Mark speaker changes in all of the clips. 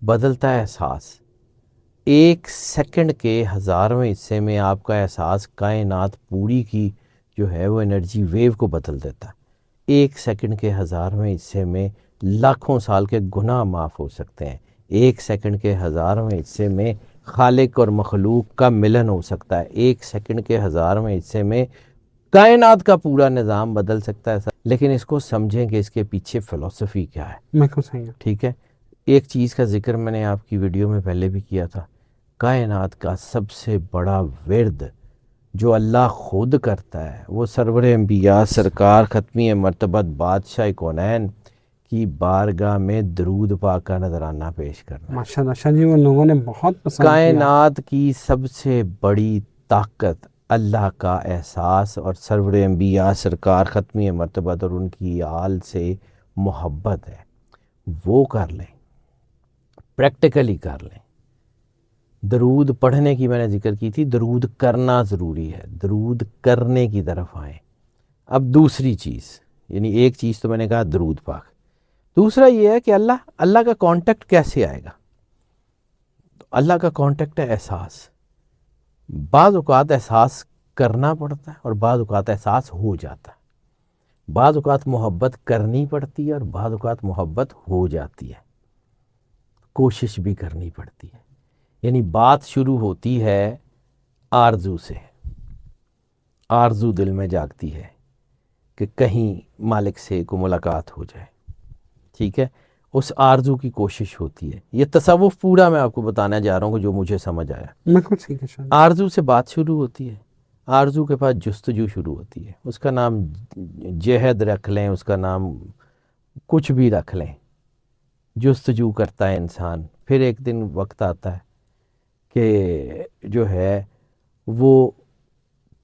Speaker 1: بدلتا ہے احساس. 1 سیکنڈ کے 1000ویں حصے میں آپ کا احساس کائنات پوری کی جو ہے وہ انرجی ویو کو بدل دیتا ہے. 1 سیکنڈ کے 1000ویں حصے میں لاکھوں سال کے گناہ معاف ہو سکتے ہیں. 1 سیکنڈ کے 1000ویں حصے میں خالق اور مخلوق کا ملن ہو سکتا ہے. 1 سیکنڈ کے 1000ویں حصے میں کائنات کا پورا نظام بدل سکتا ہے. لیکن اس کو سمجھیں کہ اس کے پیچھے فلسفی کیا ہے.
Speaker 2: بالکل صحیح ہے.
Speaker 1: ٹھیک ہے. ایک چیز کا ذکر میں نے آپ کی ویڈیو میں پہلے بھی کیا تھا. کائنات کا سب سے بڑا ورد جو اللہ خود کرتا ہے وہ سرور انبیاء سرکار ختمی مرتبت بادشاہ کونین کی بارگاہ میں درود پاک کا نذرانہ پیش کرنا ہے.
Speaker 2: ماشاءاللہ شاہ جی وہ لوگوں نے بہت پسند کیا.
Speaker 1: کائنات کی سب سے بڑی طاقت اللہ کا احساس اور سرور انبیاء سرکار ختمی مرتبت اور ان کی آل سے محبت ہے. وہ کر لیں، پریکٹیکلی کر لیں. درود پڑھنے کی میں نے ذکر کی تھی، درود کرنا ضروری ہے. درود کرنے کی طرف آئیں. اب دوسری چیز، یعنی ایک چیز تو میں نے کہا درود پاک، دوسرا یہ ہے کہ اللہ کا کانٹیکٹ کیسے آئے گا. تو اللہ کا کانٹیکٹ ہے احساس. بعض اوقات احساس کرنا پڑتا ہے اور بعض اوقات احساس ہو جاتا ہے. بعض اوقات محبت کرنی پڑتی ہے اور بعض اوقات محبت ہو جاتی ہے. کوشش بھی کرنی پڑتی ہے. یعنی بات شروع ہوتی ہے آرزو سے. آرزو دل میں جاگتی ہے کہ کہیں مالک سے کو ملاقات ہو جائے. ٹھیک ہے. اس آرزو کی کوشش ہوتی ہے. یہ تصوف پورا میں آپ کو بتانا جا رہا ہوں جو مجھے سمجھ آیا.
Speaker 2: بالکل ٹھیک ہے شاہ جی.
Speaker 1: آرزو سے بات شروع ہوتی ہے. آرزو کے پاس جستجو شروع ہوتی ہے. اس کا نام جہد رکھ لیں، اس کا نام کچھ بھی رکھ لیں. جستجو کرتا ہے انسان. پھر ایک دن وقت آتا ہے کہ جو ہے وہ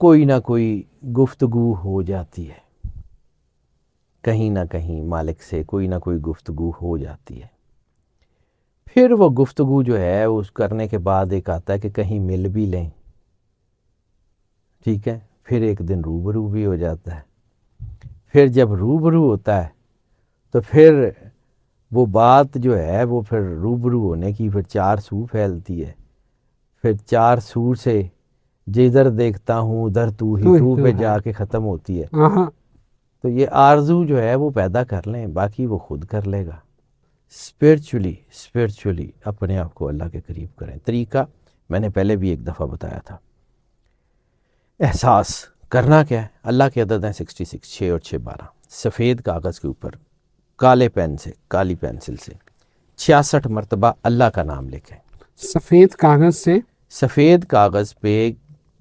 Speaker 1: کوئی نہ کوئی گفتگو ہو جاتی ہے. کہیں نہ کہیں مالک سے کوئی نہ کوئی گفتگو ہو جاتی ہے. پھر وہ گفتگو جو ہے اس کرنے کے بعد ایک آتا ہے کہ کہیں مل بھی لیں. ٹھیک ہے. پھر ایک دن روبرو بھی ہو جاتا ہے. پھر جب روبرو ہوتا ہے تو پھر وہ بات جو ہے وہ پھر روبرو ہونے کی پھر 4 سو پھیلتی ہے. پھر 4 سور سے جدھر دیکھتا ہوں ادھر تو ہی تو پہ جا کے ختم ہوتی ہے. تو یہ آرزو جو ہے وہ پیدا کر لیں، باقی وہ خود کر لے گا. اسپرچولی اپنے آپ کو اللہ کے قریب کریں. طریقہ میں نے پہلے بھی ایک دفعہ بتایا تھا. احساس کرنا کیا ہے؟ اللہ کے عدد ہیں 66، 6 اور 6 12. سفید کاغذ کے اوپر کالے پین سے، کالی پینسل سے 66 مرتبہ اللہ کا نام لکھیں.
Speaker 2: سفید کاغذ سے،
Speaker 1: سفید کاغذ پہ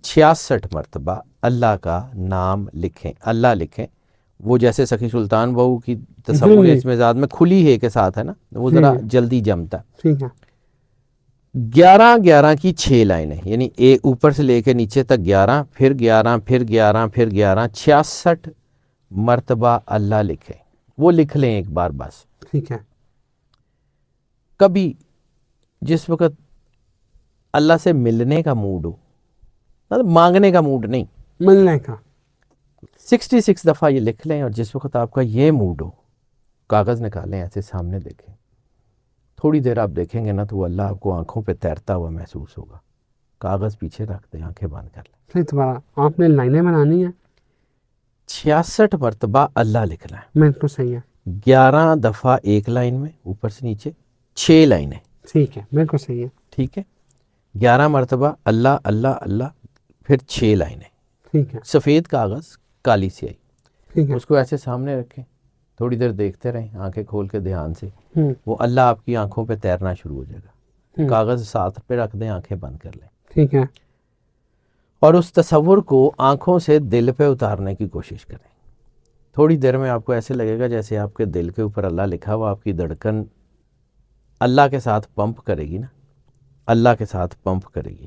Speaker 1: 66 مرتبہ اللہ کا نام لکھیں. اللہ لکھیں. وہ جیسے سخی سلطان بہو کی تصور اس مزاج میں کھلی ہے کے ساتھ ہے نا، وہ ذرا جلدی جمتا ہے.
Speaker 2: ٹھیک ہے.
Speaker 1: 11 کی 6 لائنیں، یعنی ایک اوپر سے لے کے نیچے تک 11، پھر 11، پھر 11، پھر 11، 66 مرتبہ اللہ لکھیں. وہ لکھ لیں ایک بار بس.
Speaker 2: ٹھیک ہے.
Speaker 1: کبھی جس وقت اللہ سے ملنے کا موڈ ہو، مطلب مانگنے کا موڈ نہیں،
Speaker 2: ملنے کا،
Speaker 1: 66 دفعہ یہ لکھ لیں. اور جس وقت آپ کا یہ موڈ ہو کاغذ نکالیں، ایسے سامنے دیکھیں. تھوڑی دیر آپ دیکھیں گے نا تو وہ اللہ آپ کو آنکھوں پہ تیرتا ہوا محسوس ہوگا. کاغذ پیچھے رکھ دیں، آنکھیں بند کر لیں.
Speaker 2: پھر دوبارہ آپ نے لائنیں بنانی ہیں.
Speaker 1: 66 مرتبہ اللہ لکھنا ہے.
Speaker 2: بالکل صحیح ہے.
Speaker 1: 11 دفعہ ایک لائن میں اوپر سے نیچے 6 لائنیں.
Speaker 2: ٹھیک ہے. بالکل صحیح ہے.
Speaker 1: ٹھیک ہے. 11 مرتبہ اللہ اللہ اللہ، پھر 6 لائنیں.
Speaker 2: ٹھیک ہے.
Speaker 1: سفید کاغذ کالی سیاہی.
Speaker 2: ٹھیک ہے.
Speaker 1: اس کو ایسے سامنے رکھیں، تھوڑی دیر دیکھتے رہیں آنکھیں کھول کے دھیان سے. وہ اللہ آپ کی آنکھوں پہ تیرنا شروع ہو جائے گا. کاغذ ساتھ پہ رکھ دیں، آنکھیں بند کر لیں.
Speaker 2: ٹھیک ہے.
Speaker 1: اور اس تصور کو آنکھوں سے دل پہ اتارنے کی کوشش کریں. تھوڑی دیر میں آپ کو ایسے لگے گا جیسے آپ کے دل کے اوپر اللہ لکھا ہوا. آپ کی دھڑکن اللہ کے ساتھ پمپ کرے گی نا، اللہ کے ساتھ پمپ کرے گی.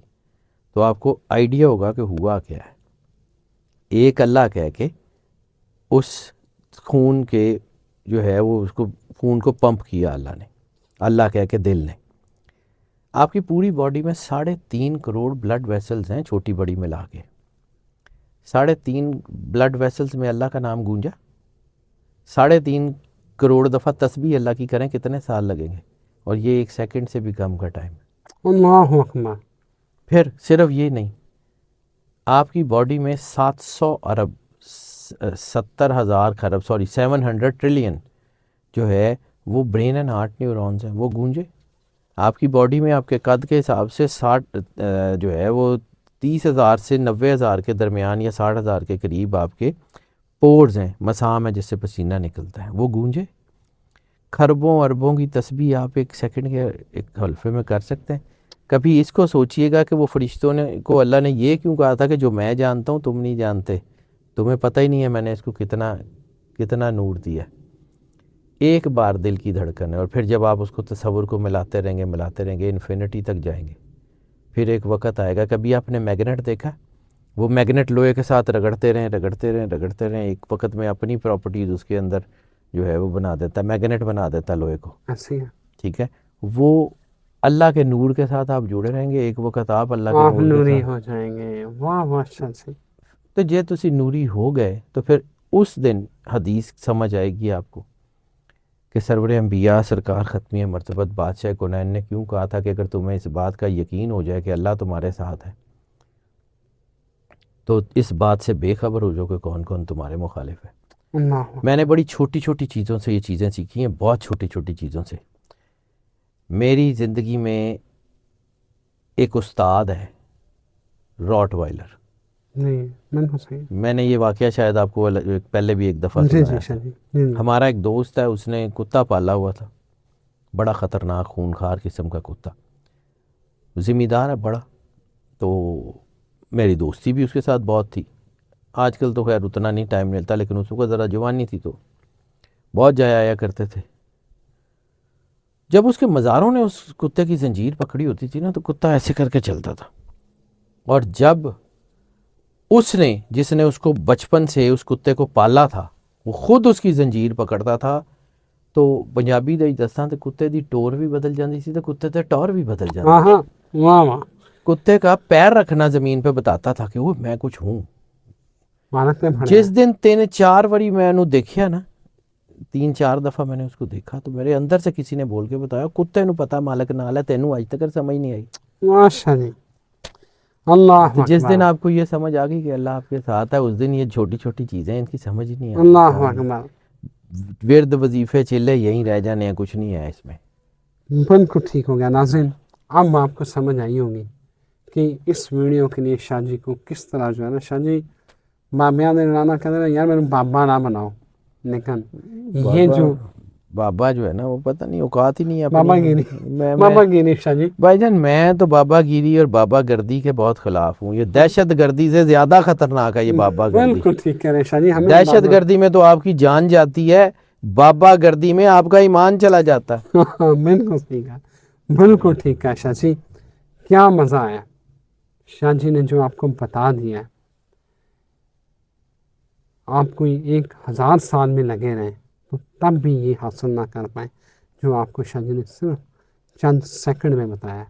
Speaker 1: تو آپ کو آئیڈیا ہوگا کہ ہوا کیا ہے. ایک اللہ کہہ کے اس خون کے جو ہے وہ اس کو خون کو پمپ کیا اللہ نے، اللہ کہہ کے دل نے. آپ کی پوری باڈی میں 3.5 کروڑ بلڈ ویسلز ہیں، چھوٹی بڑی ملا کے. 3.5 بلڈ ویسلز میں اللہ کا نام گونجا. 3.5 کروڑ دفعہ تسبیح اللہ کی کریں، کتنے سال لگیں گے؟ اور یہ 1 سیکنڈ سے بھی کم کا ٹائم ہے۔
Speaker 2: اللہ اکبر۔
Speaker 1: پھر صرف یہ نہیں، آپ کی باڈی میں 700 ارب 70,000 خرب 700 ٹریلین جو ہے وہ برین اینڈ ہارٹ نیورونز ہیں، وہ گونجے۔ آپ کی باڈی میں آپ کے قد کے حساب سے 60 جو ہے وہ 30,000 سے 90,000 کے درمیان یا 60,000 کے قریب آپ کے پورز ہیں، مسام ہے جس سے پسینہ نکلتا ہے، وہ گونجے۔ خربوں اربوں کی تسبیح آپ 1 سیکنڈ کے ایک حلفے میں کر سکتے ہیں۔ کبھی اس کو سوچئے گا کہ وہ فرشتوں نے کو اللہ نے یہ کیوں کہا تھا کہ جو میں جانتا ہوں تم نہیں جانتے، تمہیں پتہ ہی نہیں ہے میں نے اس کو کتنا نور دیا۔ ایک بار دل کی دھڑکن ہے، اور پھر جب آپ اس کو تصور کو ملاتے رہیں گے انفینٹی تک جائیں گے۔ پھر ایک وقت آئے گا، کبھی آپ نے میگنیٹ دیکھا؟ وہ میگنیٹ لوہے کے ساتھ رگڑتے رہیں، ایک وقت میں اپنی پراپرٹیز اس کے اندر جو ہے وہ بنا دیتا ہے، میگنیٹ بنا دیتا ہے لوہے کو،
Speaker 2: ایسی ہے،
Speaker 1: ٹھیک ہے۔ وہ اللہ کے نور کے ساتھ آپ جڑے رہیں گے، ایک وقت آپ اللہ کے
Speaker 2: آپ
Speaker 1: نور کے
Speaker 2: نوری
Speaker 1: ساتھ،
Speaker 2: ہو جائیں گے۔ واہ واہ اچھا سی۔
Speaker 1: تو جے تسی نوری ہو گئے تو پھر اس دن حدیث سمجھ آئے گی آپ کو کہ سرور انبیاء سرکار ختمی مرتبت بادشاہ کونین نے کیوں کہا تھا کہ اگر تمہیں اس بات کا یقین ہو جائے کہ اللہ تمہارے ساتھ ہے تو اس بات سے بے خبر ہو جاؤ کہ کون کون تمہارے مخالف ہے۔
Speaker 2: اللہ
Speaker 1: میں نے بڑی چھوٹی چھوٹی چیزوں سے یہ چیزیں سیکھی ہیں، بہت چھوٹی چھوٹی چیزوں سے۔ میری زندگی میں ایک استاد ہے راٹ وائلر،
Speaker 2: جی بالکل صحیح۔
Speaker 1: میں نے یہ واقعہ شاید آپ کو پہلے بھی ایک دفعہ
Speaker 2: جی
Speaker 1: سنایا
Speaker 2: جی
Speaker 1: ہے۔
Speaker 2: شاہ جی، جی
Speaker 1: ہمارا ایک دوست ہے، اس نے کتا پالا ہوا تھا، بڑا خطرناک خونخوار قسم کا کتا، ذمہ دار ہے بڑا، تو میری دوستی بھی اس کے ساتھ بہت تھی۔ آج کل تو خیر اتنا نہیں ٹائم ملتا، لیکن اس کو ذرا جوانی تھی تو بہت جایا آیا کرتے تھے۔ جب اس کے مزاروں نے اس کتے کی زنجیر پکڑی ہوتی تھی نا تو کتا ایسے کر کے چلتا تھا، اور جب اس نے جس نے اس کو بچپن سے اس کتے کو پالا تھا وہ خود اس کی زنجیر پکڑتا تھا تو پنجابی دے دساں تے کتے دی ٹور بھی بدل جاندی سی تے کتے تے ٹور بھی بدل جاندی۔
Speaker 2: ہاں ہاں، واہ واہ۔
Speaker 1: کتے کا پیر رکھنا زمین پہ بتاتا تھا کہ وہ میں کچھ ہوں۔
Speaker 2: مالک نے پڑھا
Speaker 1: جس دن 3-4 واری میں انہوں دیکھیا نا، 3-4 دفعہ میں نے اس کو دیکھا تو میرے اندر سے کسی نے بول کے بتایا کتے نو پتا مالک نال ہے، تینوں آج تک سمجھ نہیں آئی۔
Speaker 2: ماشاء جی، اللہ
Speaker 1: تو جس
Speaker 2: اکبر،
Speaker 1: دن آپ کو یہ سمجھ آ گئی کہ اللہ آپ کے ساتھ ہے، اس دن یہ چھوٹی چھوٹی چیزیں ان کی سمجھ ہی نہیں
Speaker 2: اللہ
Speaker 1: آتی۔
Speaker 2: اکبر۔
Speaker 1: ورد وظیفے چلے یہیں رہ جانے ہیں، کچھ نہیں ہے اس میں۔
Speaker 2: بالکل ٹھیک ہو گیا۔ ناظرین، اب آپ کو سمجھ آئی ہوگی کہ اس ویڈیو کے لیے شاہ جی کو کس طرح جو ہے نا، شاہ جی بابیاں نے لانا کہتے ہیں یار میرے بابا نہ بناؤ، لیکن یہ جو
Speaker 1: بابا جو ہے نا وہ پتہ نہیں اوقات ہی نہیں ہے
Speaker 2: بابا گیری،
Speaker 1: میں
Speaker 2: بابا گیری شاہ جی،
Speaker 1: بھائی جان میں تو بابا گیری اور بابا گردی کے بہت خلاف ہوں۔ یہ دہشت گردی سے زیادہ خطرناک ہے یہ بابا گردی۔
Speaker 2: بالکل ٹھیک کہہ رہے ہیں شاہ جی۔ ہمیں
Speaker 1: دہشت گردی میں تو آپ کی جان جاتی ہے، بابا گردی میں آپ کا ایمان چلا جاتا ہے۔
Speaker 2: ہاں بالکل ٹھیک ہے، بالکل ٹھیک ہے شاہ جی۔ کیا مزہ آیا شاہ جی نے جو آپ کو بتا دیا، آپ کو 1000 سال میں لگے رہیں تو تب بھی یہ حاصل نہ کر پائیں جو آپ کو شاہ جی نے صرف چند سیکنڈ میں بتایا۔